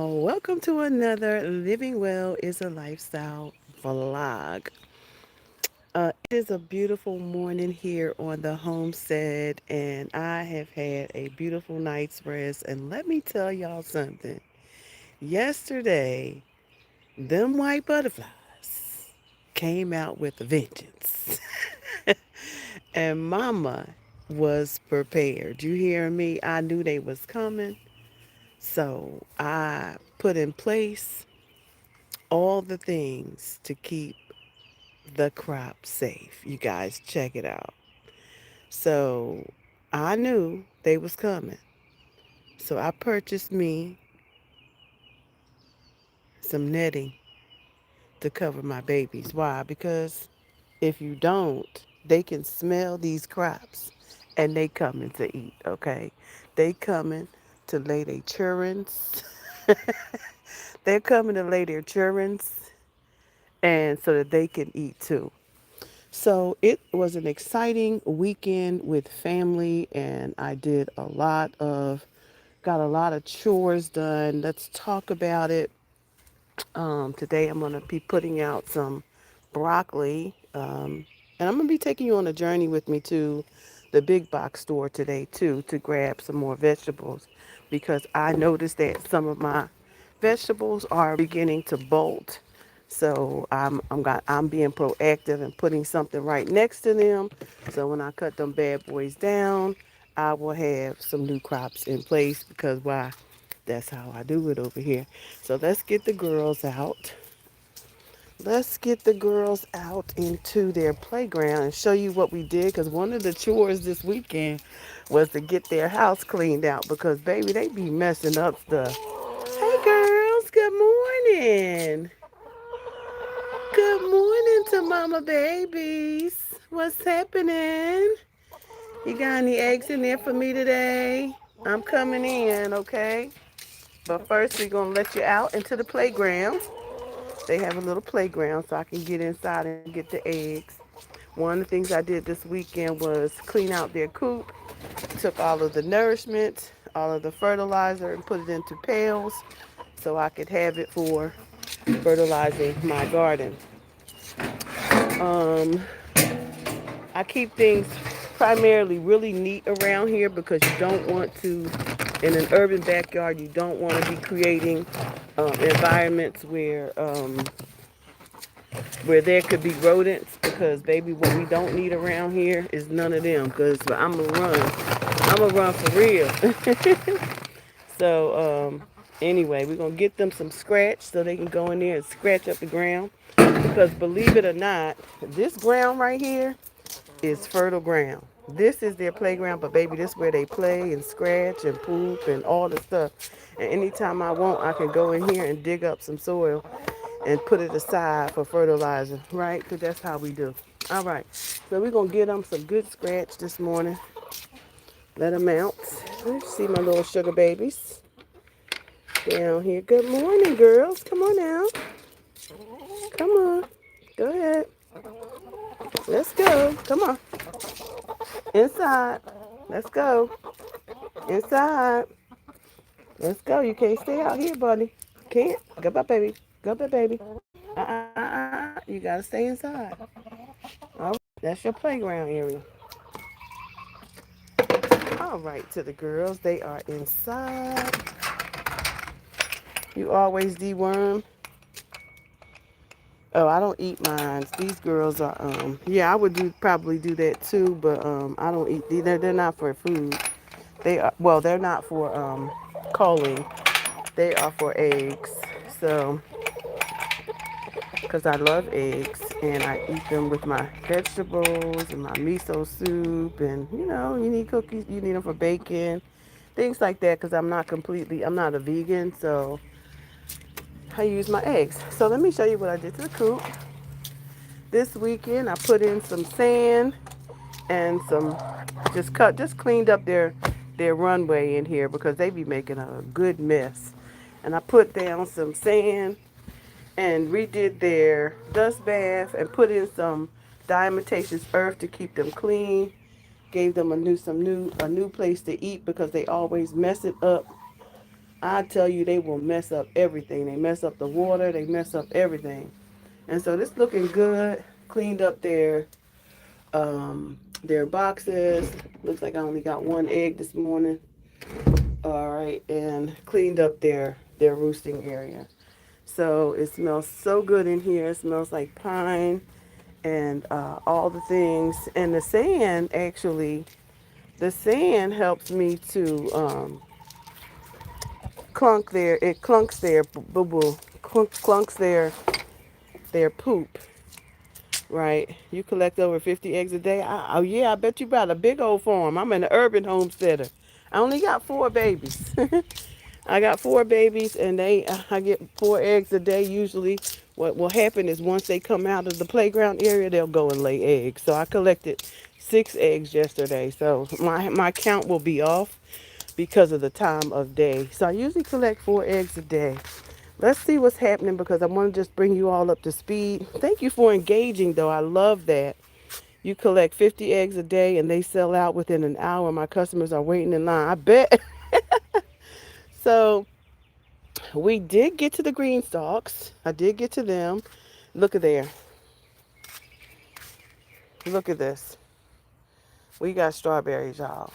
Oh, welcome to another Living Well is a Lifestyle vlog. It is a beautiful morning here on the homestead, and I have had a beautiful night's rest. And let me tell y'all something. Yesterday, them white butterflies came out with a vengeance, and Mama was prepared. You hear me? I knew they was coming, so I put in place all the things to keep the crop safe. You guys check it out. So I knew they was coming. So I purchased me some netting to cover my babies. Why? Because if you don't, they can smell these crops and they coming to eat, okay? They coming to lay their childrens. They're coming to lay their childrens and so that they can eat too. So it was an exciting weekend with family, and I got a lot of chores done. Let's talk about it. Today I'm going to be putting out some broccoli, and I'm going to be taking you on a journey with me to the big box store today too to grab some more vegetables because I noticed that some of my vegetables are beginning to bolt. So I'm being proactive and putting something right next to them. So when I cut them bad boys down, I will have some new crops in place because why? That's how I do it over here. So let's get the girls out. Let's get the girls out into their playground and show you what we did. Because one of the chores this weekend was to get their house cleaned out. Because, baby, they be messing up stuff. Hey, girls. Good morning. Good morning to mama babies. What's happening? You got any eggs in there for me today? I'm coming in, okay? But first, we're going to let you out into the playground. They have a little playground so I can get inside and get the eggs. One of the things I did this weekend was clean out their coop, took all of the nourishment, all of the fertilizer, and put it into pails so I could have it for fertilizing my garden. Um, I keep things primarily really neat around here because you don't want to, in an urban backyard, you don't want to be creating environments where there could be rodents because baby what we don't need around here is none of them because I'm gonna run for real. So anyway, we're gonna get them some scratch so they can go in there and scratch up the ground because believe it or not, this ground right here is fertile ground. This is their playground, but baby, this is where they play and scratch and poop and all the stuff. And anytime I want, I can go in here and dig up some soil and put it aside for fertilizer, right? Because that's how we do. All right. So we're going to get them some good scratch this morning. Let them out. Let's see my little sugar babies down here. Good morning, girls. Come on out. Come on. Go ahead. Let's go. Come on. Inside. Let's go. Inside. Let's go. You can't stay out here, buddy. Can't. Go back, baby. Go back, baby. You gotta stay inside. All right. That's your playground area. All right, to the girls. They are inside. You always deworm. Oh, I don't eat mine. These girls are yeah, I would probably do that too, but I don't eat they're not for food. They're not for culling. They are for eggs. So because I love eggs and I eat them with my vegetables and my miso soup and you need cookies, you need them for bacon, things like that because I'm not a vegan, so I use my eggs. So let me show you what I did to the coop. This weekend I put in some sand and just cleaned up their runway in here because they be making a good mess. And I put down some sand and redid their dust bath and put in some diatomaceous earth to keep them clean. Gave them a new place to eat because they always mess it up I tell you, they will mess up everything. They mess up the water. They mess up everything. And so this looking good. Cleaned up their boxes. Looks like I only got one egg this morning. All right, and cleaned up their roosting area. So it smells so good in here. It smells like pine and all the things. And the sand helps me to clunk their, it clunks their, boo boo, clunks their poop, right? You collect over 50 eggs a day. Oh, yeah, I bet you about a big old farm. I'm an urban homesteader. I only got four babies. I got four babies, and I get four eggs a day usually. What will happen is once they come out of the playground area, they'll go and lay eggs. So I collected 6 eggs yesterday. So my count will be off because of the time of day. So I usually collect 4 eggs a day. Let's see what's happening because I want to just bring you all up to speed. Thank you for engaging, though. I love that. You collect 50 eggs a day and they sell out within an hour. My customers are waiting in line. I bet. So we did get to the green stalks. I did get to them. Look at there. Look at this. We got strawberries, y'all.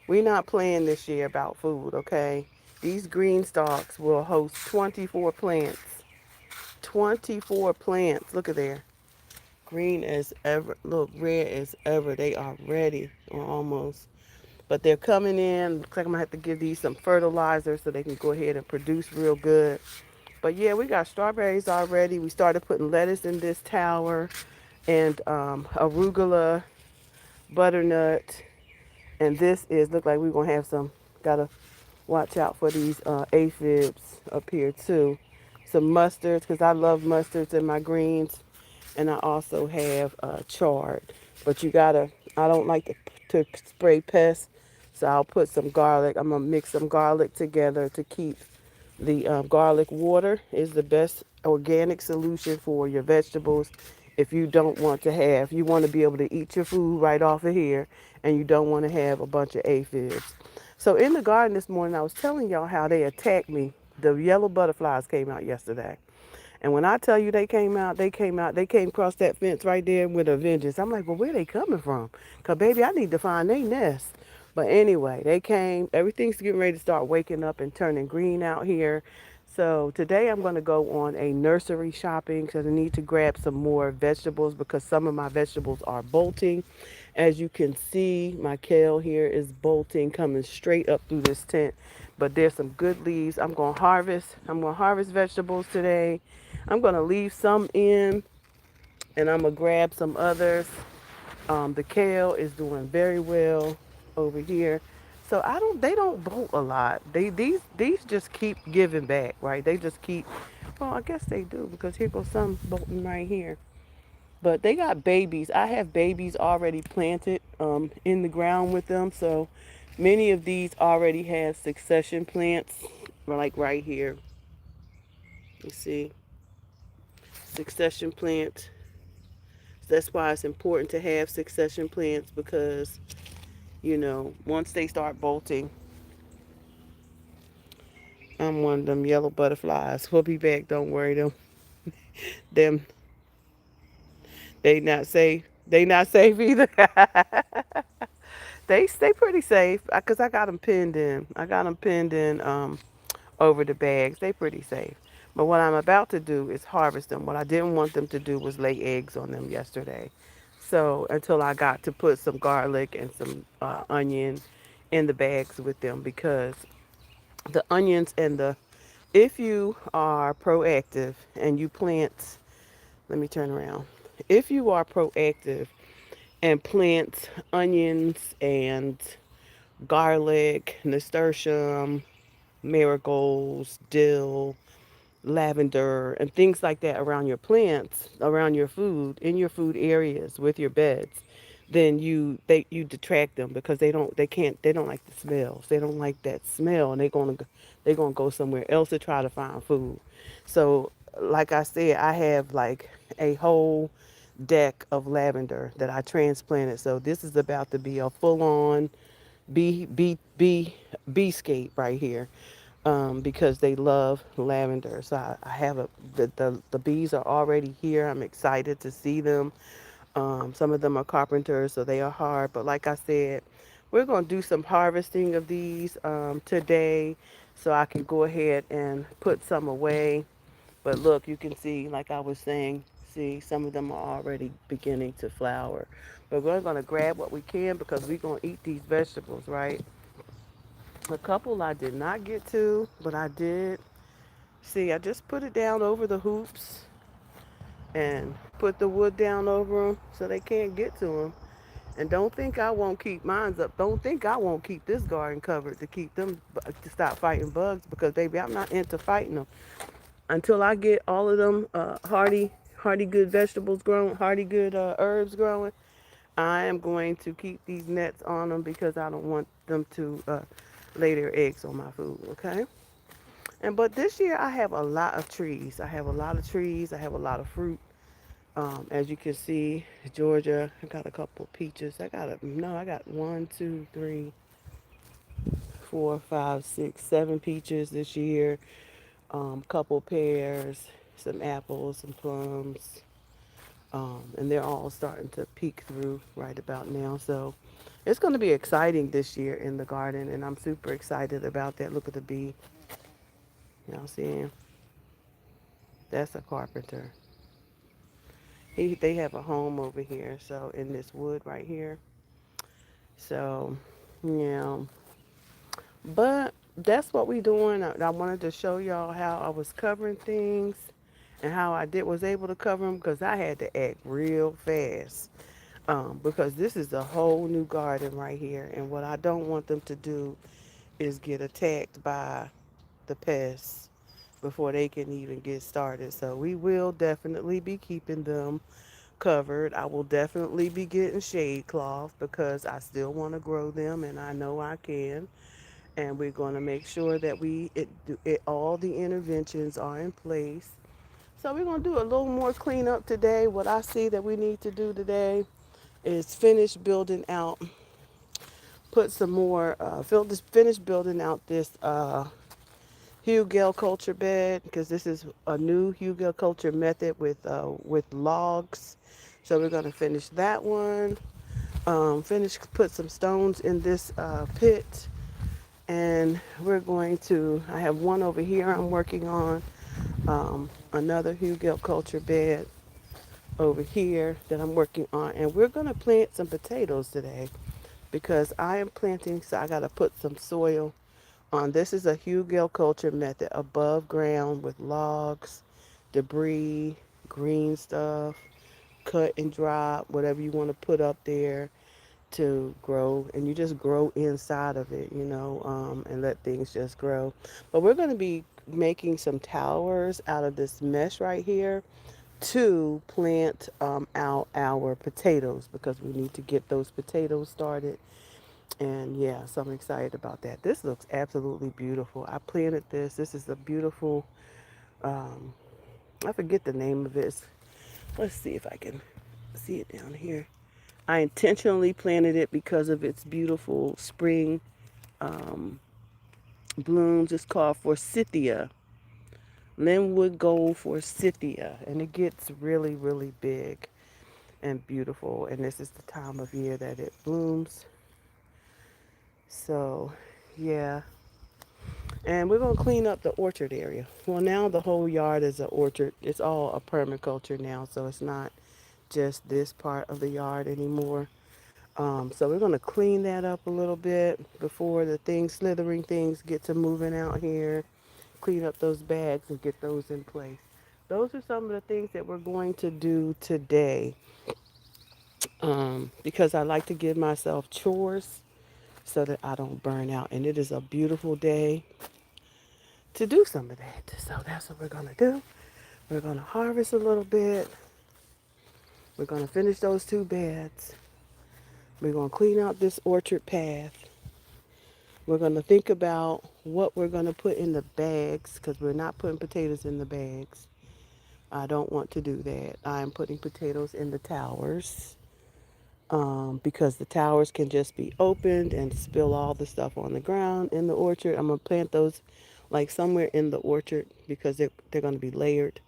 We not playing this year about food, okay? These green stalks will host 24 plants. 24 plants. Look at there. Green as ever. Look, red as ever. They are ready or almost. But they're coming in. Looks like I'm going to have to give these some fertilizer so they can go ahead and produce real good. But yeah, we got strawberries already. We started putting lettuce in this tower and arugula, butternut. And this is, look like we're going to have some, got to watch out for these aphids up here too. Some mustards, because I love mustards in my greens. And I also have chard. But you gotta, I don't like to spray pests, so I'll put some garlic. I'm gonna mix some garlic together to keep the garlic water is the best organic solution for your vegetables. If you don't want to have, you want to be able to eat your food right off of here, and you don't want to have a bunch of aphids. So in the garden this morning, I was telling y'all how they attacked me. The yellow butterflies came out yesterday. And when I tell you they came across that fence right there with a vengeance. I'm like, well, where they coming from? Because, baby, I need to find their nest. But anyway, they came. Everything's getting ready to start waking up and turning green out here. So today I'm going to go on a nursery shopping because I need to grab some more vegetables because some of my vegetables are bolting. As you can see, my kale here is bolting, coming straight up through this tent. But there's some good leaves. I'm going to harvest. I'm going to harvest vegetables today. I'm going to leave some in and I'm going to grab some others. The kale is doing very well over here. So they don't bolt a lot. These just keep giving back, right? They just keep, well, I guess they do because here goes some bolting right here. But they got babies. I have babies already planted in the ground with them. So many of these already have succession plants, like right here. You see, succession plant. That's why it's important to have succession plants because, once they start bolting, I'm one of them yellow butterflies. We'll be back. Don't worry. Them, they not safe. They not safe either. They stay pretty safe because I got them pinned in. I got them pinned in over the bags. They pretty safe. But what I'm about to do is harvest them. What I didn't want them to do was lay eggs on them yesterday. So until I got to put some garlic and some onion in the bags with them because the onions and if you are proactive and you plant, let me turn around. If you are proactive and plant onions and garlic, nasturtium, marigolds, dill, lavender, and things like that around your plants, around your food, in your food areas with your beds, then you detract them because they don't like the smells. They don't like that smell, and they're gonna go somewhere else to try to find food. So, like I said, I have like a whole deck of lavender that I transplanted. So this is about to be a full on bee scape right here. because they love lavender. So I have the bees are already here. I'm excited to see them. Some of them are carpenters, so they are hard. But like I said, we're going to do some harvesting of these today so I can go ahead and put some away. But look, you can see, like I was saying, see, some of them are already beginning to flower. But we're going to grab what we can because we're going to eat these vegetables, right? A couple I did not get to, but I did. See, I just put it down over the hoops and put the wood down over them so they can't get to them. And don't think I won't keep mines up. Don't think I won't keep this garden covered to keep them to stop fighting bugs because baby, I'm not into fighting them until I get all of them hardy good vegetables growing, hardy good herbs growing. I am going to keep these nets on them because I don't want them to lay their eggs on my food. Okay. And but this year I have a lot of trees. I have a lot of trees. I have a lot of fruit. As you can see, Georgia, I got a couple peaches. I got one, two, three, four, five, six, seven peaches this year. Couple pears, some apples, some plums. And they're all starting to peek through right about now. So it's going to be exciting this year in the garden, and I'm super excited about that. Look at the bee. Y'all see? That's a carpenter. They have a home over here, so in this wood right here. So, yeah. But that's what we doing. I wanted to show y'all how I was covering things and how I did was able to cover them because I had to act real fast. Because this is a whole new garden right here, and what I don't want them to do is get attacked by the pests before they can even get started. So we will definitely be keeping them covered. I will definitely be getting shade cloth because I still want to grow them and I know I can. And we're going to make sure that all the interventions are in place. So we're going to do a little more cleanup today. What I see that we need to do today is finish building out, put some more, finish building out this Hugel culture bed because this is a new Hugel culture method with logs. So we're gonna finish that one. Put some stones in this pit, and we're going to. I have one over here I'm working on. Another Hugel culture bed over here that I'm working on, and we're gonna plant some potatoes today because I am planting. So I gotta put some soil on. This is a Hugel culture method above ground with logs, debris, green stuff, cut and drop, whatever you want to put up there to grow. And you just grow inside of it, and let things just grow. But we're going to be making some towers out of this mesh right here to plant out our potatoes because we need to get those potatoes started. And yeah, so I'm excited about that. This looks absolutely beautiful. I planted this. This is a beautiful, um, I forget the name of it. Let's see if I can see it down here. I intentionally planted it because of its beautiful spring um, blooms. It's called Forsythia, Linwood Gold Forsythia, and it gets really, really big and beautiful. And this is the time of year that it blooms. So, yeah, and we're going to clean up the orchard area. Well, now the whole yard is an orchard. It's all a permaculture now, so it's not just this part of the yard anymore. So we're going to clean that up a little bit before the slithering things get to moving out here. Clean up those bags and get those in place. Those are some of the things that we're going to do today because I like to give myself chores so that I don't burn out. And it is a beautiful day to do some of that. So that's what we're going to do. We're going to harvest a little bit. We're going to finish those two beds. We're going to clean out this orchard path. We're going to think about what we're going to put in the bags because we're not putting potatoes in the bags. I don't want to do that. I'm putting potatoes in the towers because the towers can just be opened and spill all the stuff on the ground in the orchard. I'm going to plant those like somewhere in the orchard because they're going to be layered.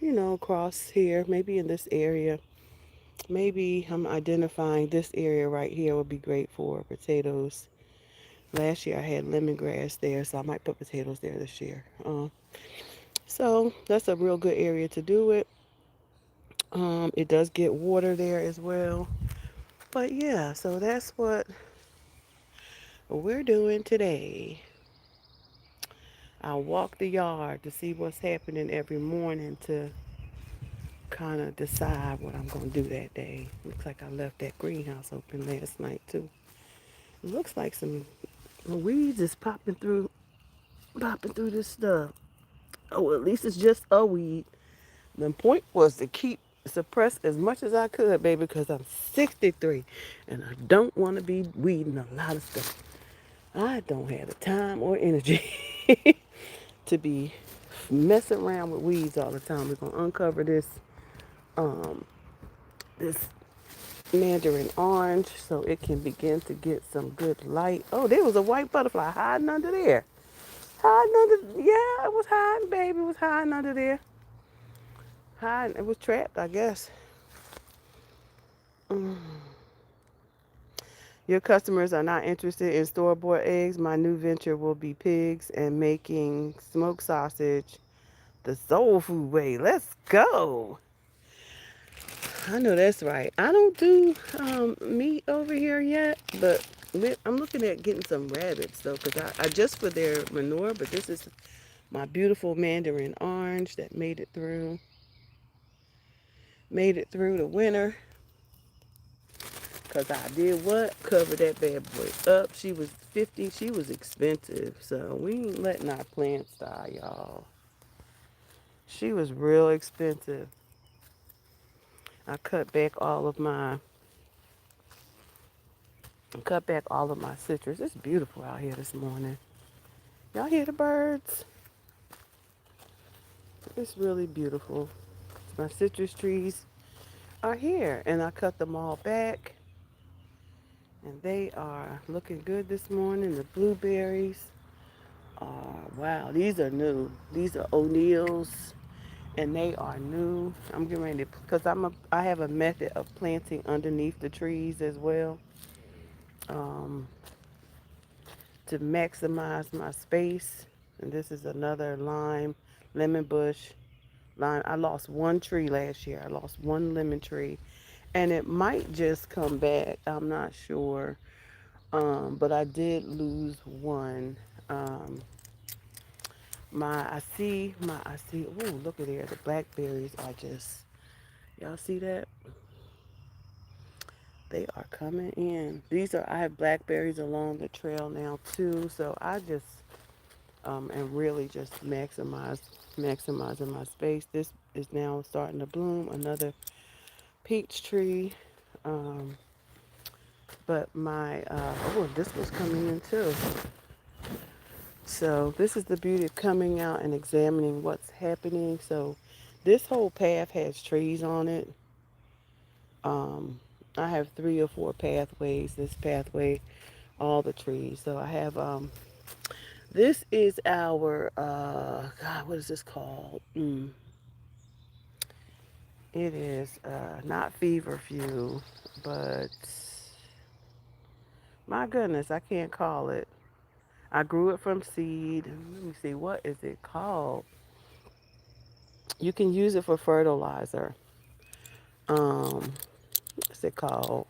Across here, maybe in this area. Maybe I'm identifying this area right here would be great for potatoes. Last year I had lemongrass there, so I might put potatoes there this year. So that's a real good area to do it. It does get water there as well. But yeah, so that's what we're doing today. I walk the yard to see what's happening every morning to kind of decide what I'm going to do that day. Looks like I left that greenhouse open last night too. It looks like some weeds is popping through this stuff. Oh, at least it's just a weed. The point was to keep suppressed as much as I could, baby, because I'm 63 and I don't want to be weeding a lot of stuff. I don't have the time or energy to be messing around with weeds all the time. We're gonna uncover um this mandarin orange so it can begin to get some good light. Oh, there was a white butterfly hiding under there. Hiding under, yeah, it was hiding, baby. It was hiding under there. Hiding. It was trapped, I guess. Mm. Your customers are not interested in store-bought eggs. My new venture will be pigs and making smoked sausage the soul food way. Let's go. I know that's right. I don't do meat over here yet, but I'm looking at getting some rabbits though, because I just for their manure. But this is my beautiful mandarin orange that made it through the winter. Cause I did what? Cover that bad boy up. She was 50. She was expensive, so we ain't letting our plants die, y'all. She was real expensive. I cut back all of my citrus. It's beautiful out here this morning. Y'all hear the birds? It's really beautiful. My citrus trees are here, and I cut them all back, and they are looking good this morning. The blueberries are, wow, these are new. These are O'Neill's, and they are new. I'm getting ready to, because I have a method of planting underneath the trees as well, um, to maximize my space. And this is another lemon bush. I lost one tree last year. I lost one lemon tree, and it might just come back. I'm not sure, but I did lose one. Um, I see. Oh, look at here. The blackberries are just. Y'all see that? They are coming in. I have blackberries along the trail now too. So I just am really just maximizing my space. This is now starting to bloom. Another peach tree. Um, but this was coming in too. So this is the beauty of coming out and examining what's happening. So this whole path has trees on it. Um, I have 3 or 4 pathways. This pathway, all the trees. So I have this is our God, what is this called? It is not feverfew, but my goodness, I can't call it. I grew it from seed. Let me see, what is it called? You can use it for fertilizer. What's it called?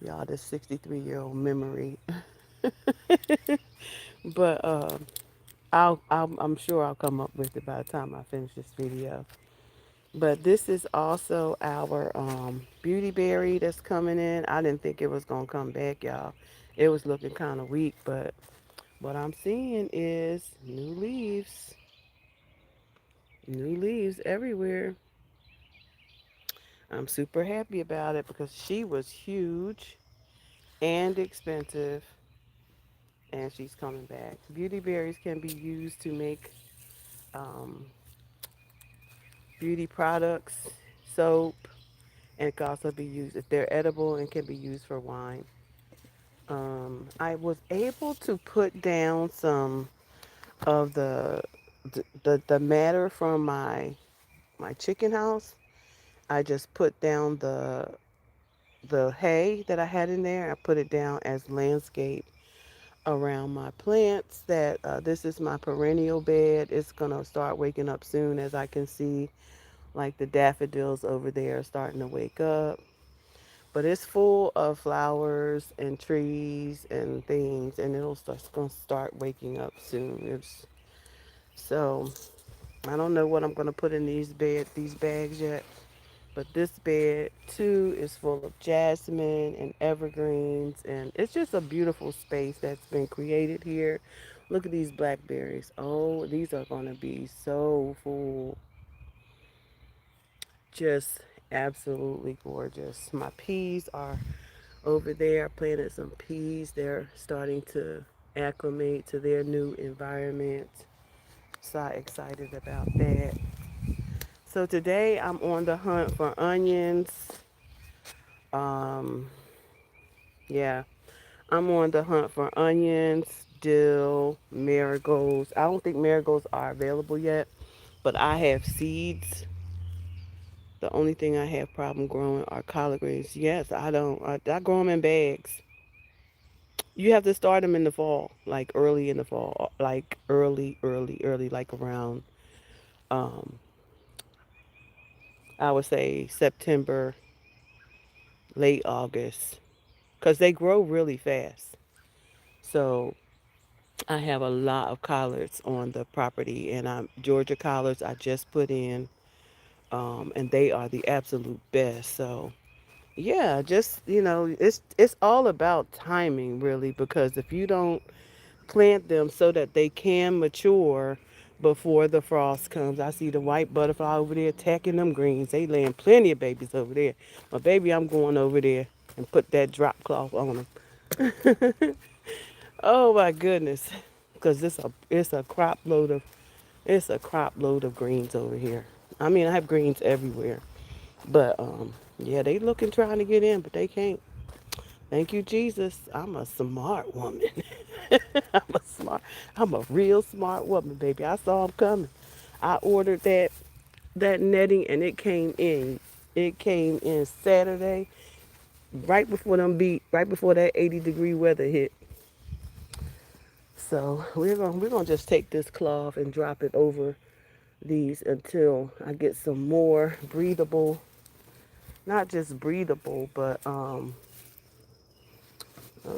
Y'all, this 63-year-old memory. But I'm sure I'll come up with it by the time I finish this video. But this is also our beauty berry that's coming in. I didn't think it was gonna come back, y'all. It was looking kind of weak, but what I'm seeing is new leaves everywhere. I'm super happy about it because she was huge and expensive, and she's coming back. Beauty berries can be used to make um, beauty products, soap, and it can also be used if they're edible and can be used for wine. I was able to put down some of the matter from my chicken house. I just put down the hay that I had in there. I put it down as landscape around my plants. That this is my perennial bed. It's gonna start waking up soon, as I can see. Like the daffodils over there are starting to wake up. But it's full of flowers and trees and things, and it's gonna start waking up soon. So I don't know what I'm gonna put in these bags yet. But this bed too is full of jasmine and evergreens, and it's just a beautiful space that's been created here. Look at these blackberries. Oh, these are gonna be so full. Just absolutely gorgeous. My peas are over there. I planted some peas. They're starting to acclimate to their new environment. So excited about that. So today I'm on the hunt for onions. Um, yeah, I'm on the hunt for onions, dill, marigolds. I don't think marigolds are available yet, but I have seeds. The only thing I have problem growing are collard greens. Yes, I don't. I grow them in bags. You have to start them in the fall, like early in the fall, like early, like around, um, I would say September, late August, because they grow really fast. So I have a lot of collards on the property, and Georgia collards I just put in, and they are the absolute best. So yeah, just it's all about timing really, because if you don't plant them so that they can mature before the frost comes. I see the white butterfly over there attacking them greens. They laying plenty of babies over there. But baby, I'm going over there and put that drop cloth on them. Oh my goodness, because it's a crop load of greens over here. I mean, I have greens everywhere, but yeah, they looking trying to get in, but they can't. Thank you, Jesus. I'm a smart woman. I'm a smart, I'm a real smart woman, baby. I saw them coming. I ordered that netting, and it came in. It came in Saturday, right before that 80-degree weather hit. So we're gonna just take this cloth and drop it over these until I get some more breathable, not just breathable, but oh,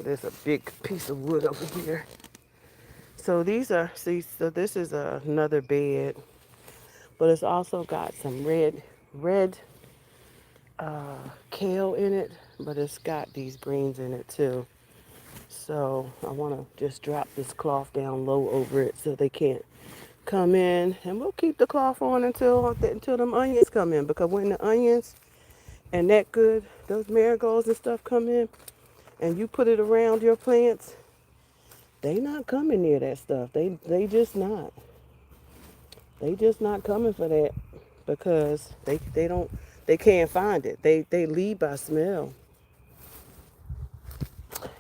there's a big piece of wood over here. So so this is another bed, but it's also got some red kale in it, but it's got these greens in it too. So I want to just drop this cloth down low over it so they can't come in, and we'll keep the cloth on until them onions come in, because when the onions and that good those marigolds and stuff come in, and you put it around your plants, they not coming near that stuff. They just not coming for that, because they can't find it. They lead by smell.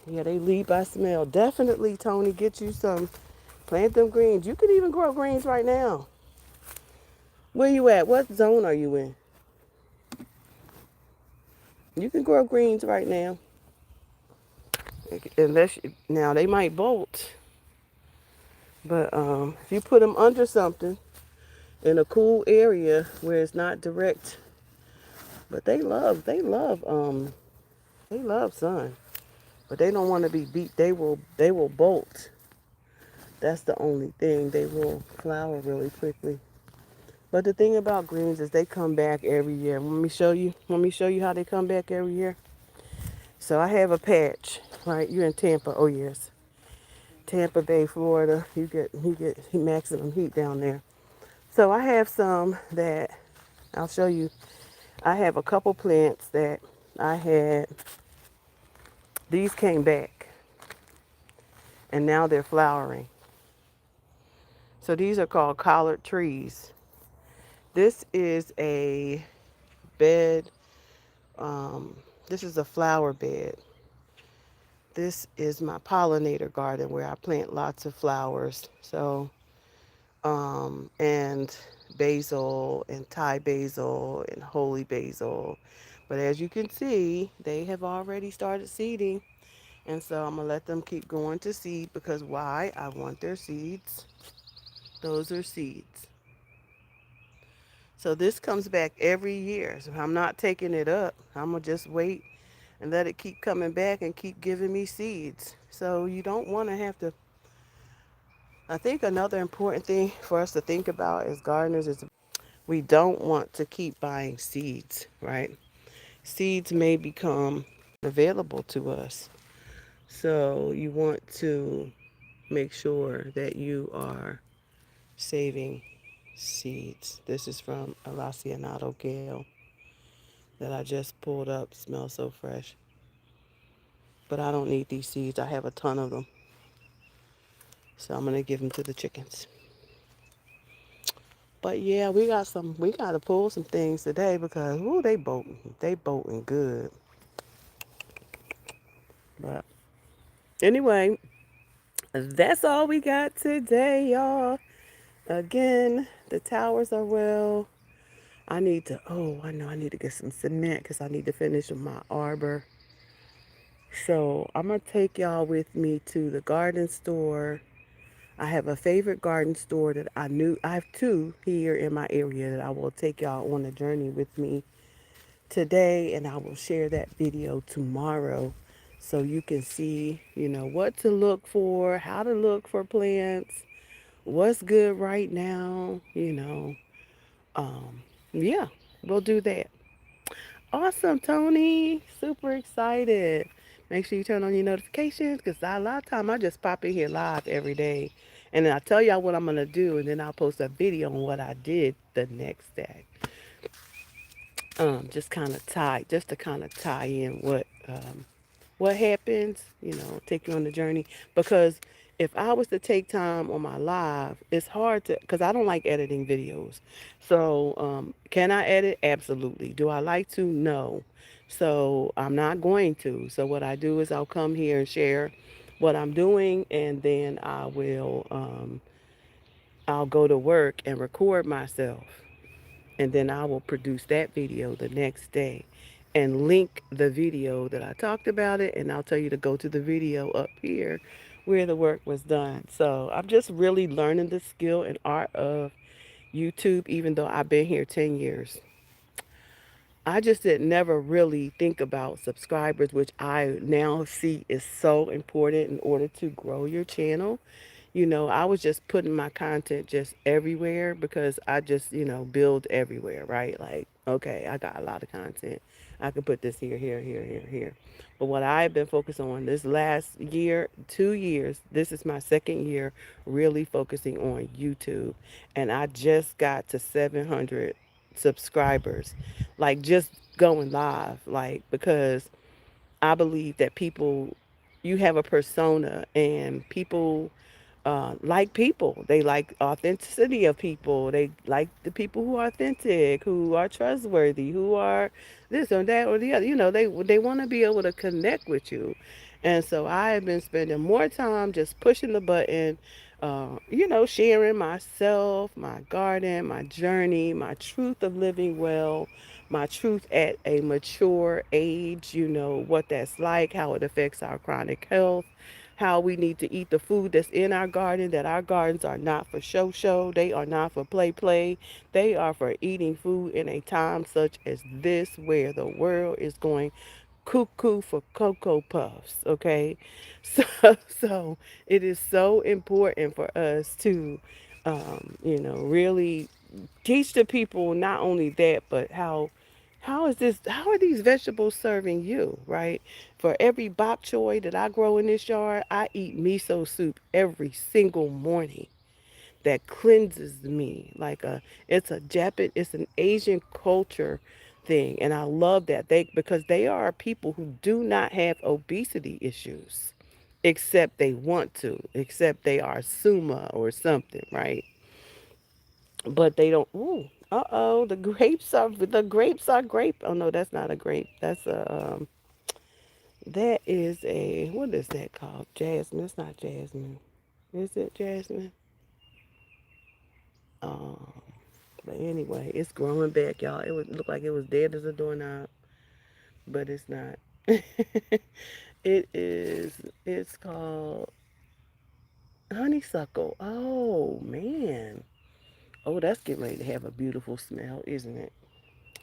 Yeah, they lead by smell. Definitely, Tony, get you some. Plant them greens. You can even grow greens right now. Where you at? What zone are you in? You can grow greens right now. Now they might bolt, but if you put them under something in a cool area where it's not direct, but they love sun, but they don't want to be beat. They will bolt. That's the only thing. They will flower really quickly. But the thing about greens is they come back every year. Let me show you. Let me show you how they come back every year. So I have a patch, right? You're in Tampa. Oh yes, Tampa Bay, Florida. You get maximum heat down there. So I have some that I'll show you. I have a couple plants that I had. These came back, and now they're flowering. So these are called collard trees. This is a bed. Um, this is a flower bed this is my pollinator garden where I plant lots of flowers. So, and basil and Thai basil and holy basil. But as you can see, they have already started seeding. And so I'm going to let them keep going to seed because why? I want their seeds. Those are seeds. So this comes back every year. So I'm not taking it up. I'm going to just wait and let it keep coming back and keep giving me seeds. So you don't want to have to. I think another important thing for us to think about as gardeners is we don't want to keep buying seeds, right? Seeds may become available to us. So you want to make sure that you are saving seeds. This is from Alacianado Gale that I just pulled up. Smells so fresh. But I don't need these seeds. I have a ton of them. So I'm going to give them to the chickens. But yeah, we got to pull some things today because, ooh, they bolting good. But anyway, that's all we got today, y'all. Again, the towers are well. I know I need to get some cement because I need to finish my arbor. So I'm going to take y'all with me to the garden store. I have a favorite garden store that I have two here in my area that I will take y'all on a journey with me today, and I will share that video tomorrow so you can see, what to look for, how to look for plants, what's good right now, yeah, we'll do that. Awesome, Tony. Super excited. Make sure you turn on your notifications because a lot of time I just pop in here live every day. And then I tell y'all what I'm going to do, and then I'll post a video on what I did the next day. Just to kind of tie in what happens, take you on the journey. Because if I was to take time on my live, it's hard to, because I don't like editing videos. So, can I edit? Absolutely. Do I like to? No. So, I'm not going to. So, what I do is I'll come here and share what I'm doing, and then I'll go to work and record myself, and then I will produce that video the next day and link the video that I talked about it, and I'll tell you to go to the video up here where the work was done. So I'm just really learning the skill and art of YouTube, even though I've been here 10 years. I just did never really think about subscribers, which I now see is so important in order to grow your channel. I was just putting my content just everywhere because I just, build everywhere, right? Like, okay, I got a lot of content. I can put this here, here, here, here, here. But what I've been focused on this last year, 2 years, this is my second year really focusing on YouTube. And I just got to 700 subscribers, like just going live, like, because I believe that you have a persona, and people like people. They like authenticity of people. They like the people who are authentic, who are trustworthy, who are this or that or the other. They want to be able to connect with you. And so I have been spending more time just pushing the button, sharing myself, my garden, my journey, my truth of living well, my truth at a mature age, what that's like, how it affects our chronic health, how we need to eat the food that's in our garden, that our gardens are not for show, they are not for play, they are for eating food in a time such as this where the world is going cuckoo for cocoa puffs, okay? So, so it is so important for us to, really teach the people not only that, but how are these vegetables serving you, right? For every bok choy that I grow in this yard, I eat miso soup every single morning. That cleanses me it's an Asian culture thing, and I love that because they are people who do not have obesity issues, except they are suma or something, right? But they don't. Ooh, the grapes are grape. Oh no, that's not a grape. That's a That is a, what is that called? Jasmine. It's not jasmine. Is it jasmine? Um, but anyway, it's growing back, y'all. It would look like it was dead as a doorknob, but it's not. It is. It's called honeysuckle. Oh man. Oh, that's getting ready to have a beautiful smell, isn't it?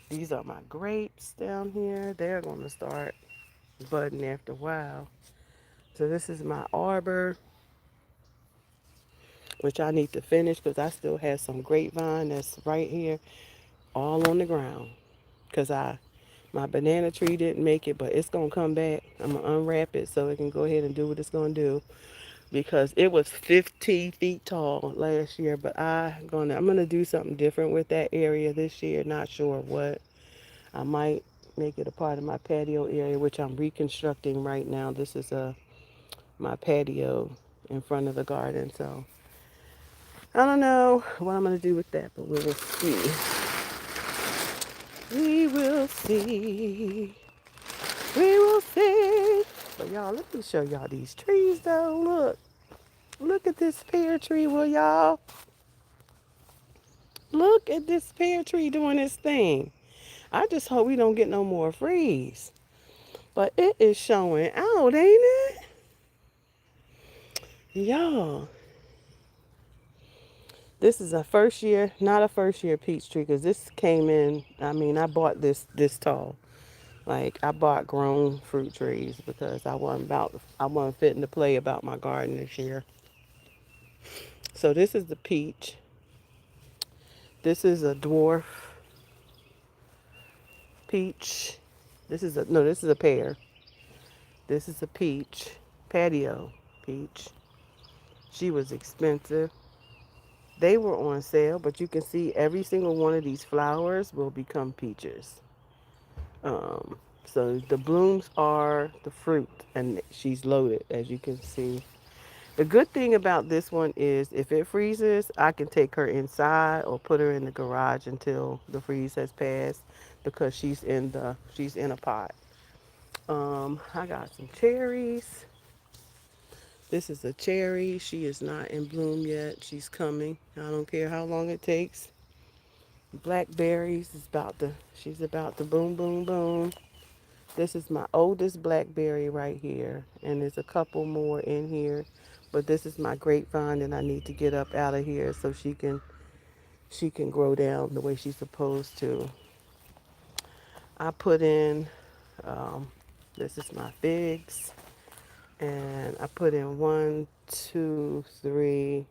These are my grapes down here. They're going to start budding after a while. So this is my arbor, which I need to finish because I still have some grapevine that's right here, all on the ground. Because my banana tree didn't make it, but it's gonna come back. I'm gonna unwrap it so it can go ahead and do what it's gonna do. Because it was 15 feet tall last year, but I'm gonna do something different with that area this year. Not sure what. I might make it a part of my patio area, which I'm reconstructing right now. This is my patio in front of the garden. So I don't know what I'm gonna do with that, but we will see. We will see. We will see. But y'all, let me show y'all these trees though. Look at this pear tree, will y'all? Look at this pear tree doing its thing. I just hope we don't get no more freeze. But it is showing out, ain't it? Y'all, this is a first year, not a first year peach tree, because this came in, I mean, I bought this tall. Like I bought grown fruit trees because I wasn't fitting to play about my garden this year. So this is the peach. This is a dwarf peach. This is a pear. This is a peach, patio peach. She was expensive. They were on sale, but you can see every single one of these flowers will become peaches. So the blooms are the fruit, and she's loaded, as you can see. The good thing about this one is if it freezes, I can take her inside or put her in the garage until the freeze has passed because she's in a pot. I got some cherries. This is a cherry. She is not in bloom yet. She's coming. I don't care how long it takes. Blackberries is she's about to boom, boom, boom. This is my oldest blackberry right here. And there's a couple more in here. But this is my grapevine and I need to get up out of here so she can grow down the way she's supposed to. I put in um, this is my figs. And I put in one, two, three,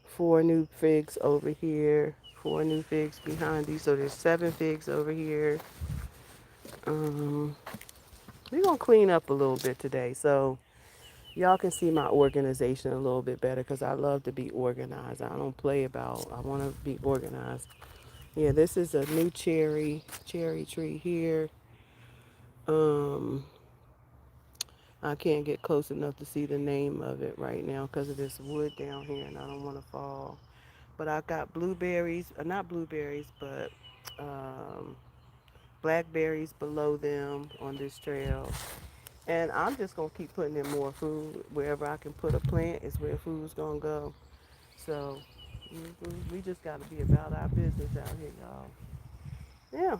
four new figs over here, four new figs behind these. So there's 7 figs over here. Um, we're gonna clean up a little bit today, so y'all can see my organization a little bit better because I love to be organized. I don't play about. I want to be organized. Yeah, this is a new cherry tree here. Um, I can't get close enough to see the name of it right now because of this wood down here, and I don't want to fall. But I got blueberries, not blueberries, but um, blackberries below them on this trail. And I'm just going to keep putting in more food. Wherever I can put a plant is where food's going to go. So we just got to be about our business out here, y'all. Yeah,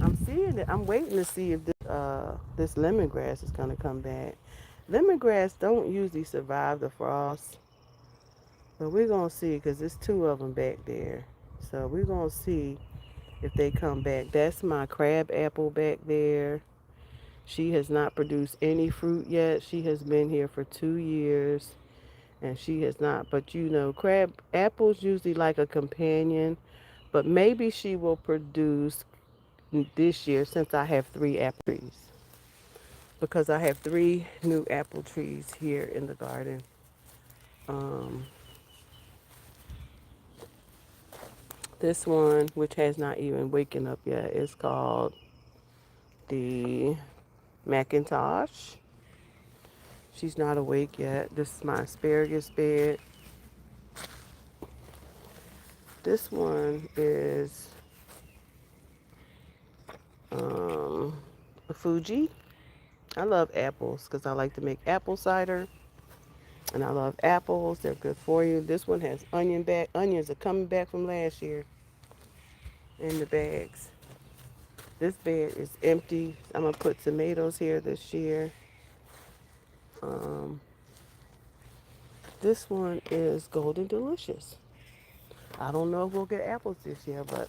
I'm seeing it. I'm waiting to see if this lemongrass is going to come back. Lemongrass don't usually survive the frost. But we're going to see because there's 2 of them back there. So we're going to see if they come back. That's my crab apple back there. She has not produced any fruit yet. She has been here for 2 years and she has not. But you know, crab apples usually like a companion. But maybe she will produce this year since I have 3 apple trees. Because I have 3 new apple trees here in the garden. Um, this one, which has not even waken up yet, is called the Macintosh. She's not awake yet. This is my asparagus bed. This one is um, Fuji. I love apples because I like to make apple cider, and I love apples. They're good for you. This one has onion back. Onions are coming back from last year in the bags. This bag is empty. I'm gonna put tomatoes here this year. Um, this one is golden delicious. I don't know if we'll get apples this year, but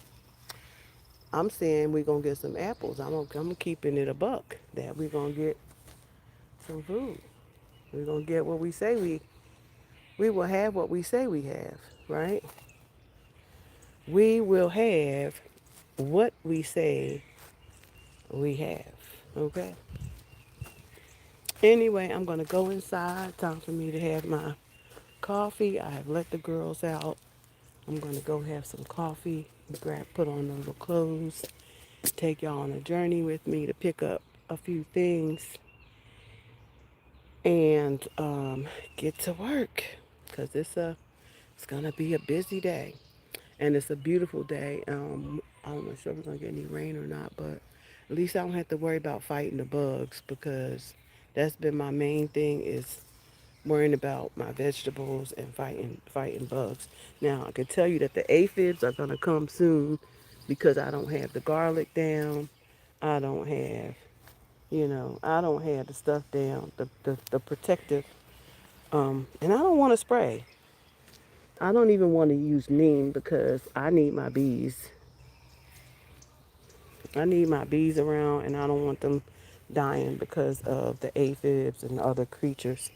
I'm saying we're gonna get some apples. I'm keeping it a buck that we're gonna get some food. We're gonna get what we will have what we say we have, right? We will have what we say we have. Okay. Anyway, I'm gonna go inside. Time for me to have my coffee. I have let the girls out. I'm gonna go have some coffee, put on a little clothes, take y'all on a journey with me to pick up a few things and get to work because it's gonna be a busy day and it's a beautiful day. I'm not sure if we're gonna get any rain or not, but at least I don't have to worry about fighting the bugs because that's been my main thing is worrying about my vegetables and fighting bugs. Now I can tell you that the aphids are gonna come soon because I don't have the garlic down. I don't have I don't have the stuff down, the protective, and I don't want to spray. I don't even want to use neem because I need my bees. I need my bees around, and I don't want them dying because of the aphids and other creatures.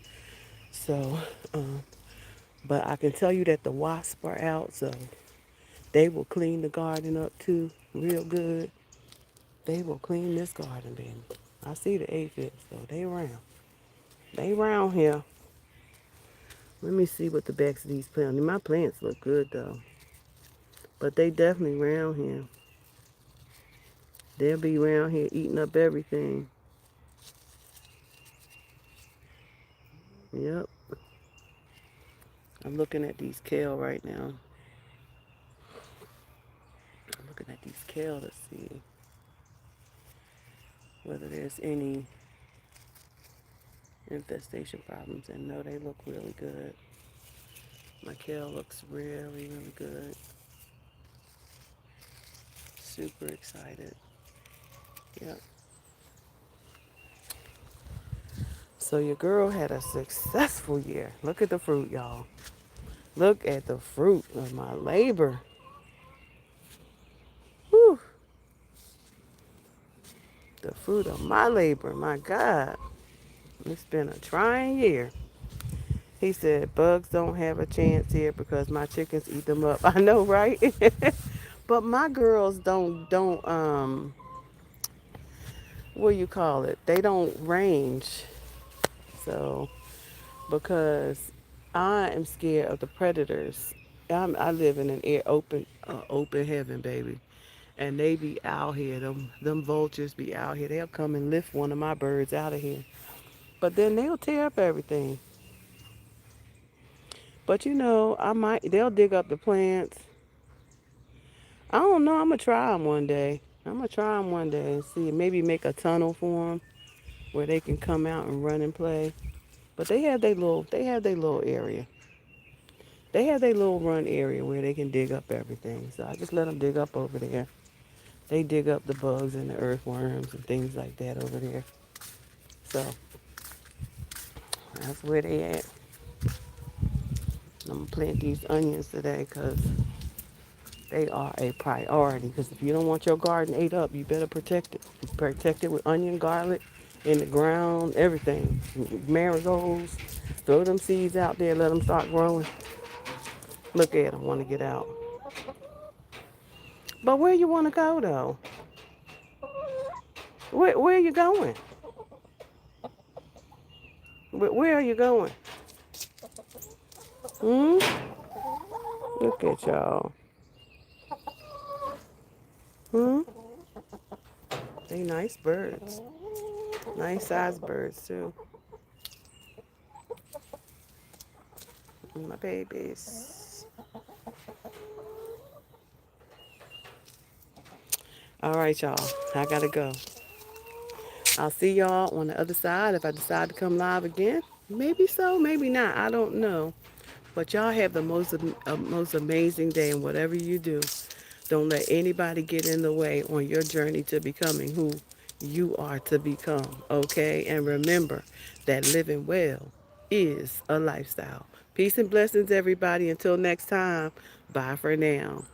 So, um, but I can tell you that the wasps are out, so they will clean the garden up too, real good. They will clean this garden, baby. I see the aphids, though. They around. They around here. Let me see what the backs of these plants. My plants look good though, but they definitely around here. They'll be around here eating up everything. Yep. I'm looking at these kale right now. I'm looking at these kale to see whether there's any infestation problems. And no, they look really good. My kale looks really, really good. Super excited. Yep. So your girl had a successful year. Look at the fruit, y'all. Look at the fruit of my labor. Whew. The fruit of my labor. My God. It's been a trying year. He said, bugs don't have a chance here because my chickens eat them up. I know, right? But my girls what do you call it? They don't range. So, because I am scared of the predators. I live in an open heaven, baby. And they be out here. Them vultures be out here. They'll come and lift one of my birds out of here. But then they'll tear up everything. But they'll dig up the plants. I don't know. I'm going to try them one day. I'm going to try them one day and see. Maybe make a tunnel for them where they can come out and run and play. But they have their little area. They have their little run area where they can dig up everything. So I just let them dig up over there. They dig up the bugs and the earthworms and things like that over there. So that's where they at. I'm going to plant these onions today because they are a priority. Because if you don't want your garden ate up, you better protect it. Protect it with onion, garlic, in the ground, everything. Marigolds. Throw them seeds out there. Let them start growing. Look at them. Want to get out. But where you want to go, though? Where are you going? Where are you going? Hmm? Look at y'all. Hmm? They nice birds. Nice sized birds, too. My babies. All right, y'all. I gotta go. I'll see y'all on the other side if I decide to come live again. Maybe so, maybe not. I don't know. But y'all have the most amazing day, and whatever you do, don't let anybody get in the way on your journey to becoming who you are to become, okay? And remember that living well is a lifestyle. Peace and blessings, everybody. Until next time, bye for now.